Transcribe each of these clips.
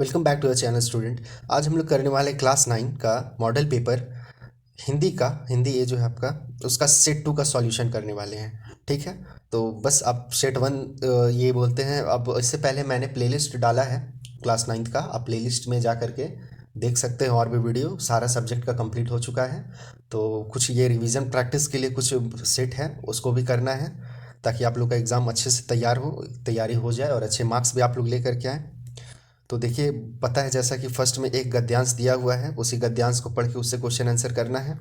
Welcome back to the channel student. आज हम लोग करने वाले क्लास 9 का मॉडल पेपर हिंदी ये जो है आपका उसका सेट 2 का सॉल्यूशन करने वाले हैं। ठीक है, तो बस आप सेट 1 ये बोलते हैं। अब इससे पहले मैंने प्लेलिस्ट डाला है क्लास 9 का, आप प्लेलिस्ट में जा करके देख सकते हैं। और भी वीडियो सारा सब्जेक्ट का कंप्लीट हो चुका है, तो कुछ ये रिवीजन प्रैक्टिस के लिए कुछ सेट है उसको भी करना है, ताकि आप लोग का एग्ज़ाम अच्छे से तैयारी हो जाए और अच्छे मार्क्स भी आप लोग लेकर के आएँ। तो देखिए, पता है जैसा कि फर्स्ट में एक गद्यांश दिया हुआ है, उसी गद्यांश को पढ़ के उससे क्वेश्चन आंसर करना है।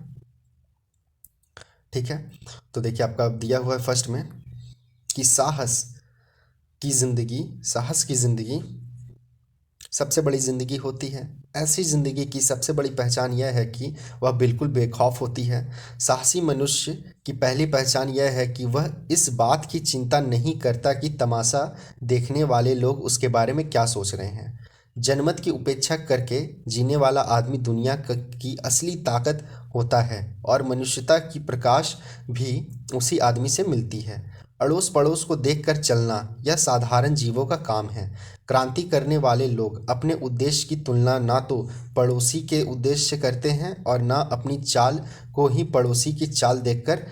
ठीक है, तो देखिए आपका दिया हुआ है फर्स्ट में कि साहस की ज़िंदगी सबसे बड़ी ज़िंदगी होती है। ऐसी ज़िंदगी की सबसे बड़ी पहचान यह है कि वह बिल्कुल बेखौफ होती है। साहसी मनुष्य की पहली पहचान यह है कि वह इस बात की चिंता नहीं करता कि तमाशा देखने वाले लोग उसके बारे में क्या सोच रहे हैं। जनमत की उपेक्षा करके जीने वाला आदमी दुनिया की असली ताकत होता है, और मनुष्यता की प्रकाश भी उसी आदमी से मिलती है। अड़ोस पड़ोस को देखकर चलना यह साधारण जीवों का काम है। क्रांति करने वाले लोग अपने उद्देश्य की तुलना ना तो पड़ोसी के उद्देश्य से करते हैं और ना अपनी चाल को ही पड़ोसी की चाल देखकर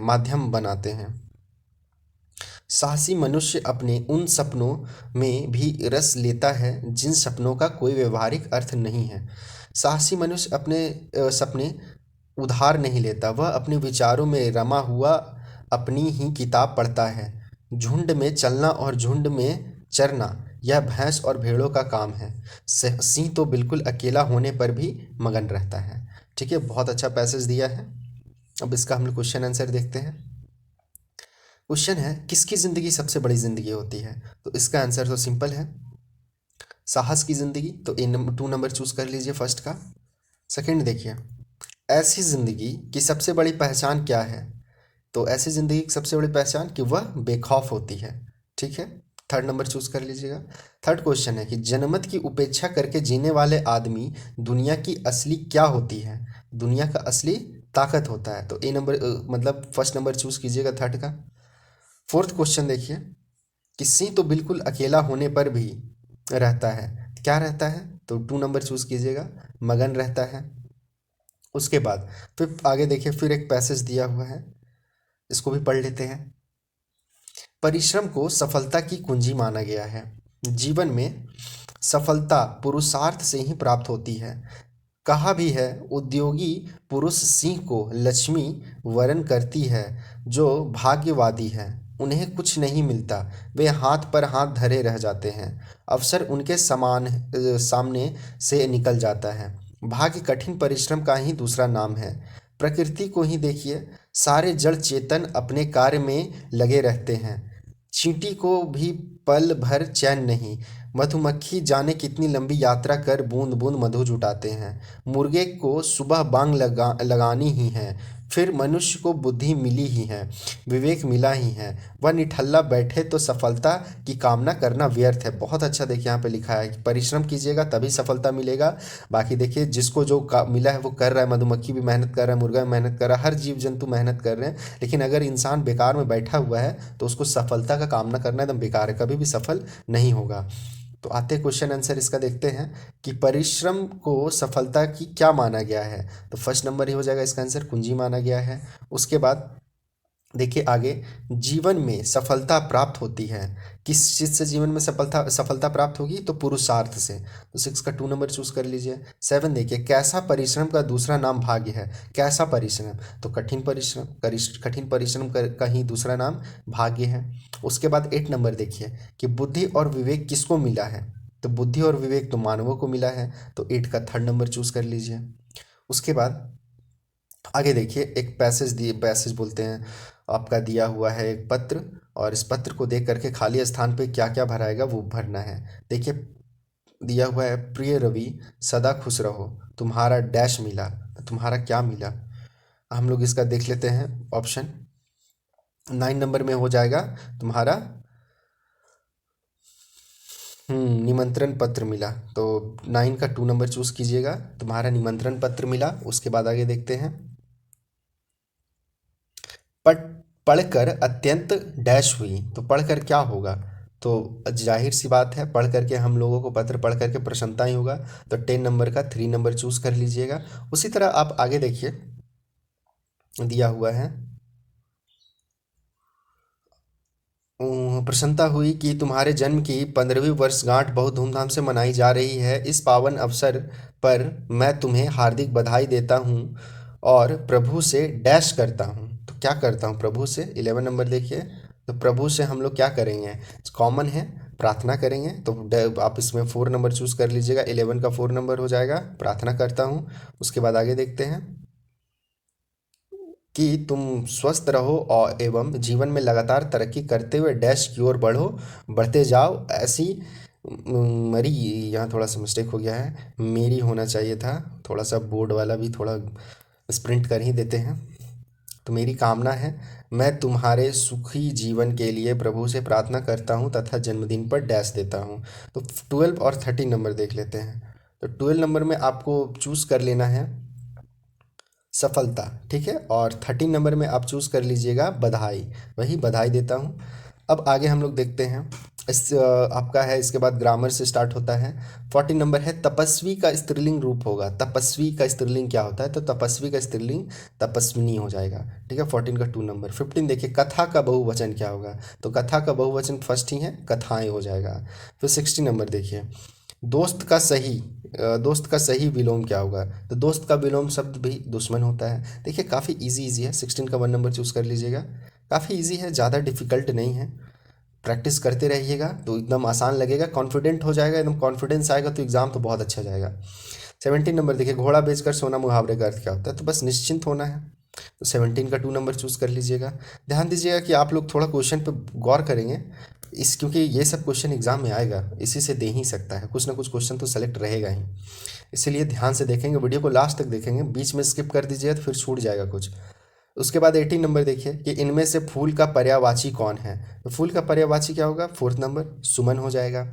माध्यम बनाते हैं। साहसी मनुष्य अपने उन सपनों में भी रस लेता है जिन सपनों का कोई व्यवहारिक अर्थ नहीं है। साहसी मनुष्य अपने सपने उधार नहीं लेता, वह अपने विचारों में रमा हुआ अपनी ही किताब पढ़ता है। झुंड में चलना और झुंड में चरना यह भैंस और भेड़ों का काम है। सिंह तो बिल्कुल अकेला होने पर भी मगन रहता है। ठीक है, बहुत अच्छा पैसेज दिया है। अब इसका हम लोग क्वेश्चन आंसर देखते हैं। क्वेश्चन है, किसकी ज़िंदगी सबसे बड़ी ज़िंदगी होती है? तो इसका आंसर तो सिंपल है, साहस की ज़िंदगी। तो ए नंबर 2 नंबर चूज़ कर लीजिए फर्स्ट का। सेकंड देखिए, ऐसी ज़िंदगी की सबसे बड़ी पहचान क्या है? तो ऐसी ज़िंदगी की सबसे बड़ी पहचान कि वह बेखौफ होती है। ठीक है, थर्ड नंबर चूज़ कर लीजिएगा। थर्ड क्वेश्चन है कि जनमत की उपेक्षा करके जीने वाले आदमी दुनिया की असली क्या होती है? दुनिया का असली ताकत होता है। तो ए नंबर मतलब फर्स्ट नंबर चूज़ कीजिएगा थर्ड का। फोर्थ क्वेश्चन देखिए कि सिंह तो बिल्कुल अकेला होने पर भी रहता है, क्या रहता है? तो 2 नंबर चूज़ कीजिएगा, मगन रहता है। उसके बाद फिर आगे देखिए, फिर एक पैसेज दिया हुआ है, इसको भी पढ़ लेते हैं। परिश्रम को सफलता की कुंजी माना गया है। जीवन में सफलता पुरुषार्थ से ही प्राप्त होती है। कहा भी है, उद्योगी पुरुष सिंह को लक्ष्मी वरण करती है। जो भाग्यवादी है उन्हें कुछ नहीं मिलता, वे हाथ पर हाथ धरे रह जाते हैं। अवसर उनके सामने से निकल जाता है। भाग्य कठिन परिश्रम का ही दूसरा नाम है। प्रकृति को ही देखिए, सारे जड़ चेतन अपने कार्य में लगे रहते हैं। चींटी को भी पल भर चैन नहीं। मधुमक्खी जाने कितनी लंबी यात्रा कर बूंद बूंद मधु जुटाते हैं। मुर्गे को सुबह बांग लगानी ही है, फिर मनुष्य को बुद्धि मिली ही है, विवेक मिला ही है। वह निठल्ला बैठे तो सफलता की कामना करना व्यर्थ है। बहुत अच्छा देखिए यहाँ पे लिखा है कि परिश्रम कीजिएगा तभी सफलता मिलेगा। बाकी देखिए, जिसको जो मिला है वो कर रहा है। मधुमक्खी भी मेहनत कर रहा है, मुर्गा भी मेहनत कर रहा है, हर जीव जंतु मेहनत कर रहे हैं। लेकिन अगर इंसान बेकार में बैठा हुआ है तो उसको सफलता का कामना करना एकदम बेकार है, कभी भी सफल नहीं होगा। तो आते क्वेश्चन आंसर इसका देखते हैं कि परिश्रम को सफलता की क्या माना गया है? तो फर्स्ट नंबर ही हो जाएगा इसका आंसर, कुंजी माना गया है। उसके बाद देखिए आगे, जीवन में सफलता प्राप्त होती है। किस चीज़ से जीवन में सफलता सफलता प्राप्त होगी? तो पुरुषार्थ से। तो 6 का 2 नंबर चूज कर लीजिए। 7 देखिए, कैसा परिश्रम का दूसरा नाम भाग्य है? कैसा परिश्रम? तो कठिन परिश्रम। कठिन परिश्रम का ही दूसरा नाम भाग्य है। उसके बाद 8 नंबर देखिए कि बुद्धि और विवेक किसको मिला है? तो बुद्धि और विवेक तो मानवों को मिला है। तो 8 का थर्ड नंबर चूज कर लीजिए। उसके बाद आगे देखिए, एक पैसेज बोलते हैं, आपका दिया हुआ है एक पत्र, और इस पत्र को देख करके खाली स्थान पे क्या क्या भराएगा वो भरना है। देखिए दिया हुआ है, प्रिय रवि सदा खुश रहो, तुम्हारा डैश मिला। तो तुम्हारा क्या मिला? हम लोग इसका देख लेते हैं। ऑप्शन 9 नंबर में हो जाएगा तुम्हारा निमंत्रण पत्र मिला। तो 9 का 2 नंबर चूज कीजिएगा, तुम्हारा निमंत्रण पत्र मिला। उसके बाद आगे देखते हैं, पढ़ पढ़कर अत्यंत डैश हुई। तो पढ़कर क्या होगा? तो जाहिर सी बात है, पढ़ करके हम लोगों को पत्र पढ़ करके प्रसन्नता ही होगा। तो 10 नंबर का 3 नंबर चूज कर लीजिएगा। उसी तरह आप आगे देखिए, दिया हुआ है, प्रसन्नता हुई कि तुम्हारे जन्म की 15वीं वर्षगांठ बहुत धूमधाम से मनाई जा रही है। इस पावन अवसर पर मैं तुम्हें हार्दिक बधाई देता हूँ और प्रभु से डैश करता हूँ। तो क्या करता हूँ प्रभु से? 11 नंबर देखिए, तो प्रभु से हम लोग क्या करेंगे? कॉमन है, प्रार्थना करेंगे। तो आप इसमें 4 नंबर चूज कर लीजिएगा, 11 का 4 नंबर हो जाएगा, प्रार्थना करता हूँ। उसके बाद आगे देखते हैं कि तुम स्वस्थ रहो और एवं जीवन में लगातार तरक्की करते हुए डैश की ओर बढ़ो, बढ़ते जाओ। ऐसी मरी, यहाँ थोड़ा सा मिस्टेक हो गया है, मेरी होना चाहिए था। थोड़ा सा बोर्ड वाला भी थोड़ा स्प्रिंट कर ही देते हैं। तो मेरी कामना है, मैं तुम्हारे सुखी जीवन के लिए प्रभु से प्रार्थना करता हूँ तथा जन्मदिन पर डैश देता हूँ। तो 12 और 13 नंबर देख लेते हैं। तो 12 नंबर में आपको चूज़ कर लेना है सफलता, ठीक है। और 13 नंबर में आप चूज़ कर लीजिएगा बधाई, वही बधाई देता हूँ। अब आगे हम लोग देखते हैं, आपका है, इसके बाद ग्रामर से स्टार्ट होता है। 14 नंबर है, तपस्वी का स्त्रीलिंग रूप होगा। तपस्वी का स्त्रीलिंग क्या होता है? तो तपस्वी का स्त्रीलिंग तपस्विनी हो जाएगा, ठीक है। 14 का 2 नंबर। 15 देखिए, कथा का बहुवचन क्या होगा? तो कथा का बहुवचन फर्स्ट ही है, कथाएं हो जाएगा। फिर 16 नंबर देखिए, दोस्त का सही विलोम क्या होगा? तो दोस्त का विलोम शब्द भी दुश्मन होता है। देखिए काफ़ी इजी है। 16 का 1 नंबर चूज़ कर लीजिएगा। काफ़ी इजी है, ज़्यादा डिफिकल्ट नहीं है। प्रैक्टिस करते रहिएगा तो एकदम आसान लगेगा, कॉन्फिडेंट हो जाएगा, एकदम कॉन्फिडेंस आएगा तो एग्ज़ाम तो बहुत अच्छा जाएगा। 17 नंबर देखिए, घोड़ा बेचकर सोना मुहावरे का अर्थ क्या होता है? तो बस निश्चिंत होना है। तो 17 का 2 नंबर चूज़ कर लीजिएगा। ध्यान दीजिएगा कि आप लोग थोड़ा क्वेश्चन पे गौर करेंगे, क्योंकि ये सब क्वेश्चन एग्जाम में आएगा, इसी से दे ही सकता है, कुछ ना कुछ क्वेश्चन तो सेलेक्ट रहेगा ही। इसीलिए ध्यान से देखेंगे, वीडियो को लास्ट तक देखेंगे, बीच में स्किप कर दीजिएगा तो फिर छूट जाएगा कुछ। उसके बाद 18 नंबर देखिए कि इनमें से फूल का पर्यायवाची कौन है? तो फूल का पर्यायवाची क्या होगा? 4th नंबर सुमन हो जाएगा।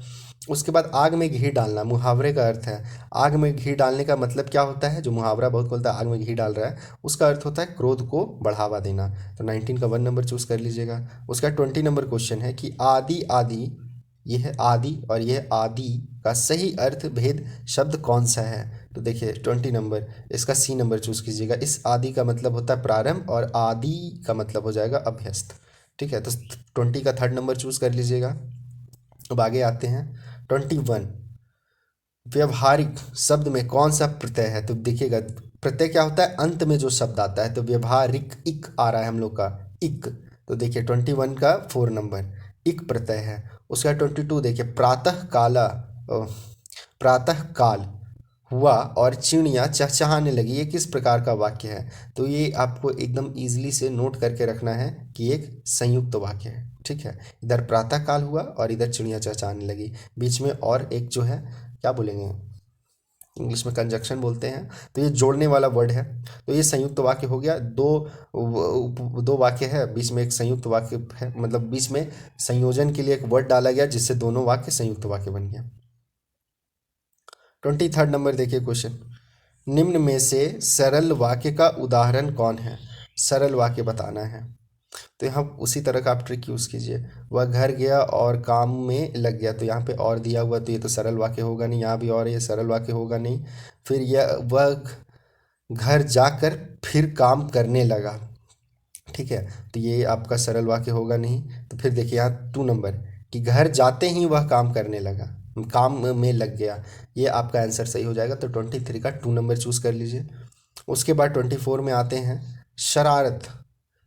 उसके बाद आग में घी डालना, मुहावरे का अर्थ है। आग में घी डालने का मतलब क्या होता है? जो मुहावरा बहुत बोलता है आग में घी डाल रहा है, उसका अर्थ होता है क्रोध को बढ़ावा देना। तो 19 का 1 नंबर चूज कर लीजिएगा। उसका 20 नंबर क्वेश्चन है कि आदि आदि, यह है आदि और यह आदि का सही अर्थ भेद शब्द कौन सा है? तो देखिए 20 नंबर, इसका सी नंबर चूज कीजिएगा। इस आदि का मतलब होता है प्रारंभ और आदि का मतलब हो जाएगा अभ्यस्त, ठीक है। तो 20 का 3rd नंबर चूज कर लीजिएगा। अब आगे आते हैं 21, व्यवहारिक शब्द में कौन सा प्रत्यय है? तो देखिएगा प्रत्यय क्या होता है? अंत में जो शब्द आता है। तो व्यवहारिक इक आ रहा है हम लोग का, इक। तो देखिए 21 का 4 नंबर इक प्रत्यय है। उसका 22 देखिए, प्रातः काल हुआ और चिड़िया चहचहाने लगी, ये किस प्रकार का वाक्य है? तो ये आपको एकदम इजीली से नोट करके रखना है कि एक संयुक्त वाक्य है, ठीक है। इधर प्रातः काल हुआ और इधर चिड़िया चहचहाने लगी, बीच में और एक जो है क्या बोलेंगे, इंग्लिश में कंजक्शन बोलते हैं। तो ये जोड़ने वाला वर्ड है। तो ये संयुक्त वाक्य हो गया। दो वाक्य है, बीच में एक संयुक्त वाक्य है, मतलब बीच में संयोजन के लिए एक वर्ड डाला गया जिससे दोनों वाक्य संयुक्त वाक्य बन गया। 23rd नंबर देखिए क्वेश्चन, निम्न में से सरल वाक्य का उदाहरण कौन है? सरल वाक्य बताना है। तो यहाँ उसी तरह का आप ट्रिक यूज़ कीजिए। वह घर गया और काम में लग गया, तो यहाँ पे और दिया हुआ, तो ये तो सरल वाक्य होगा नहीं। यहाँ भी और, ये सरल वाक्य होगा नहीं। फिर यह वह घर जाकर फिर काम करने लगा, ठीक है। तो ये आपका सरल वाक्य होगा नहीं। तो फिर देखिए यहाँ 2 नंबर कि घर जाते ही वह काम करने लगा, काम में लग गया, ये आपका आंसर सही हो जाएगा। तो 23 का 2 नंबर चूज़ कर लीजिए। उसके बाद 24 में आते हैं, शरारत।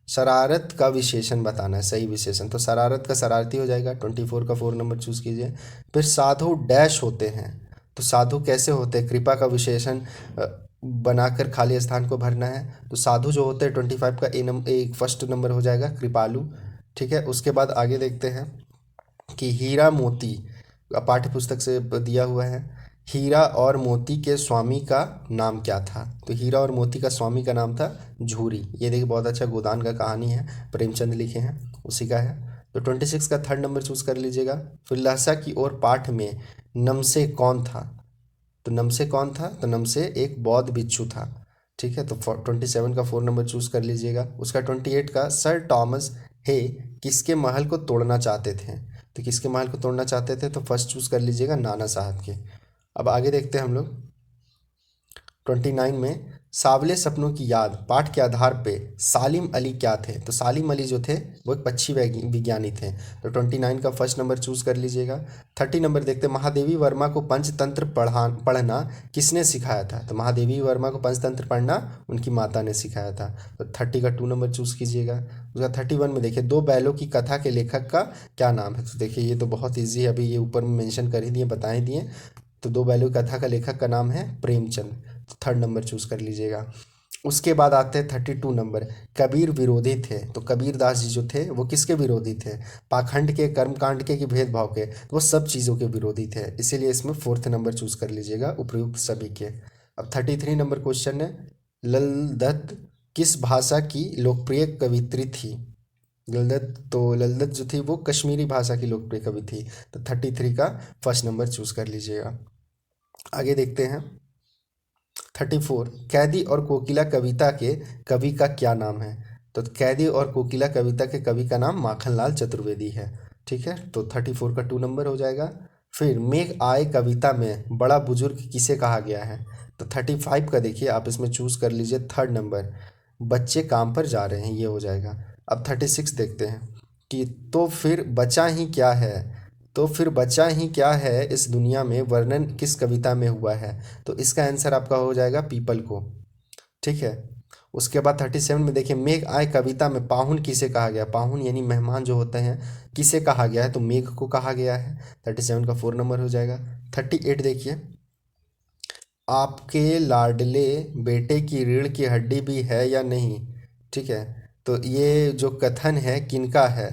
शरारत का विशेषण बताना है, सही विशेषण। तो शरारत का शरारती हो जाएगा। 24 का 4 नंबर चूज़ कीजिए। फिर साधु डैश होते हैं, तो साधु कैसे होते हैं? कृपा का विशेषण बनाकर खाली स्थान को भरना है। तो साधु जो होते हैं 25 का एक फर्स्ट नंबर हो जाएगा, कृपालु, ठीक है। उसके बाद आगे देखते हैं कि हीरा मोती, पाठ्य पुस्तक से दिया हुआ है, हीरा और मोती के स्वामी का नाम क्या था? तो हीरा और मोती का स्वामी का नाम था झूरी। ये देखिए बहुत अच्छा गोदान का कहानी है, प्रेमचंद लिखे हैं, उसी का है। तो 26 का 3rd नंबर चूज कर लीजिएगा। फिर लहसा की ओर पाठ में नमसे कौन था? तो नमसे कौन था? तो नमसे एक बौद्ध भिक्षु था, ठीक है। तो 27 का 4 नंबर चूज कर लीजिएगा। उसका 28 का सर टॉमस हे किसके महल को तोड़ना चाहते थे? तो किसके महल को तोड़ना चाहते थे? तो फर्स्ट चूज कर लीजिएगा नाना साहब के। अब आगे देखते हैं हम लोग 29 में, सावले सपनों की याद पाठ के आधार पे सालिम अली क्या थे? तो सालिम अली जो थे वो एक पक्षी विज्ञानी थे। तो 29 का फर्स्ट नंबर चूज कर लीजिएगा। 30 नंबर देखते हैं, महादेवी वर्मा को पंचतंत्र पढ़ना किसने सिखाया था? तो महादेवी वर्मा को पंचतंत्र पढ़ना उनकी माता ने सिखाया था। तो 30 का 2 नंबर चूज कीजिएगा। उसका 31 में देखिए, दो बैलों की कथा के लेखक का क्या नाम है? तो देखिए ये तो बहुत ईजी है, अभी ये ऊपर में मेंशन कर ही दिए, बता ही दिए। तो दो बैलों की कथा का लेखक का नाम है प्रेमचंद। तो 3rd नंबर चूज कर लीजिएगा। उसके बाद आते हैं 32 नंबर, कबीर विरोधी थे। तो कबीर दास जी जो थे वो किसके विरोधी थे? पाखंड के, कर्मकांड के, कि भेदभाव के? तो वो सब चीज़ों के विरोधी थे, इसीलिए इसमें 4th नंबर चूज कर लीजिएगा उपयुक्त सभी के। अब 33 नंबर क्वेश्चन है, लल दत्त किस भाषा की लोकप्रिय कवित्री थी? लल दत्त जो थी वो कश्मीरी भाषा की लोकप्रिय कवि थी। तो 33 का फर्स्ट नंबर चूज कर लीजिएगा। आगे देखते हैं 34, कैदी और कोकिला कविता के कवि का क्या नाम है? तो कैदी और कोकिला कविता के कवि का नाम माखनलाल चतुर्वेदी है। ठीक है, तो 34 का 2 नंबर हो जाएगा। फिर मेघ आए कविता में बड़ा बुजुर्ग किसे कहा गया है? तो 35 का देखिए आप इसमें चूज कर लीजिए 3rd नंबर, बच्चे काम पर जा रहे हैं, ये हो जाएगा। अब 36 देखते हैं कि तो फिर बचा ही क्या है? तो फिर बचा ही क्या है इस दुनिया में वर्णन किस कविता में हुआ है? तो इसका आंसर आपका हो जाएगा पीपल को। ठीक है, उसके बाद 37 में देखिए, मेघ आए कविता में पाहुन किसे कहा गया? पाहुन यानी मेहमान जो होते हैं, किसे कहा गया है? तो मेघ को कहा गया है। 37 का 4 नंबर हो जाएगा। 38 देखिए, आपके लाडले बेटे की रीढ़ की हड्डी भी है या नहीं? ठीक है, तो ये जो कथन है किनका है?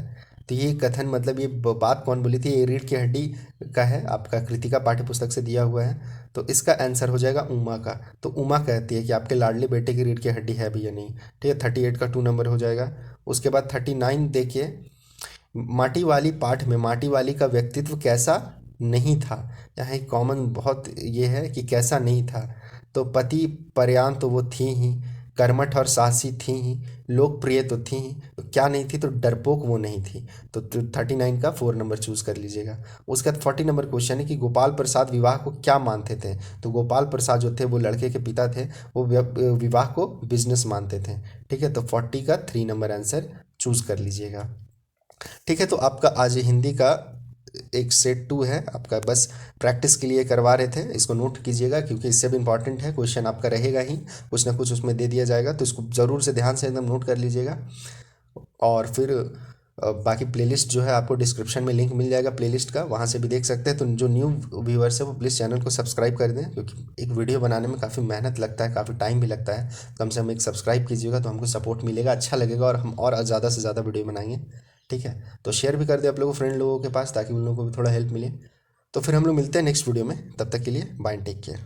तो ये कथन मतलब ये बात कौन बोली थी? ये रीढ़ की हड्डी का है, आपका कृतिका पाठ्य पुस्तक से दिया हुआ है। तो इसका आंसर हो जाएगा उमा का। तो उमा कहती है कि आपके लाडले बेटे की रीढ़ की हड्डी है भी या नहीं। ठीक है, 38 का 2 नंबर हो जाएगा। उसके बाद 39 देखिए, माटी वाली पाठ में माटी वाली का व्यक्तित्व कैसा नहीं था? यहाँ एक कॉमन बहुत ये है कि कैसा नहीं था। तो पति पर्यान तो वो थी ही, कर्मठ और साहसी थी ही, लोकप्रिय तो थी ही, तो क्या नहीं थी? तो डरपोक वो नहीं थी। तो 39 का 4 नंबर चूज कर लीजिएगा। उसके बाद 40 नंबर क्वेश्चन है कि गोपाल प्रसाद विवाह को क्या मानते थे? तो गोपाल प्रसाद जो थे वो लड़के के पिता थे, वो विवाह को बिजनेस मानते थे। ठीक है, तो 40 का 3 नंबर आंसर चूज कर लीजिएगा। ठीक है, तो आपका आज हिंदी का एक सेट 2 है आपका, बस प्रैक्टिस के लिए करवा रहे थे। इसको नोट कीजिएगा क्योंकि इससे भी इम्पॉर्टेंट है, क्वेश्चन आपका रहेगा ही, कुछ ना कुछ उसमें दे दिया जाएगा, तो इसको ज़रूर से ध्यान से एकदम नोट कर लीजिएगा। और फिर बाकी प्लेलिस्ट जो है आपको डिस्क्रिप्शन में लिंक मिल जाएगा प्लेलिस्ट का, वहाँ से भी देख सकते हैं। तो जो न्यू व्यूअर्स है वो प्लीज़ चैनल को सब्सक्राइब कर दें, क्योंकि एक वीडियो बनाने में काफ़ी मेहनत लगता है, काफ़ी टाइम भी लगता है। कम से कम एक सब्सक्राइब कीजिएगा तो हमको सपोर्ट मिलेगा, अच्छा लगेगा, और हम और ज़्यादा से ज़्यादा वीडियो बनाएंगे। ठीक है, तो शेयर भी कर दें आप लोगों फ्रेंड लोगों के पास, ताकि उन लोगों को भी थोड़ा हेल्प मिले। तो फिर हम लोग मिलते हैं नेक्स्ट वीडियो में, तब तक के लिए बाय, टेक केयर।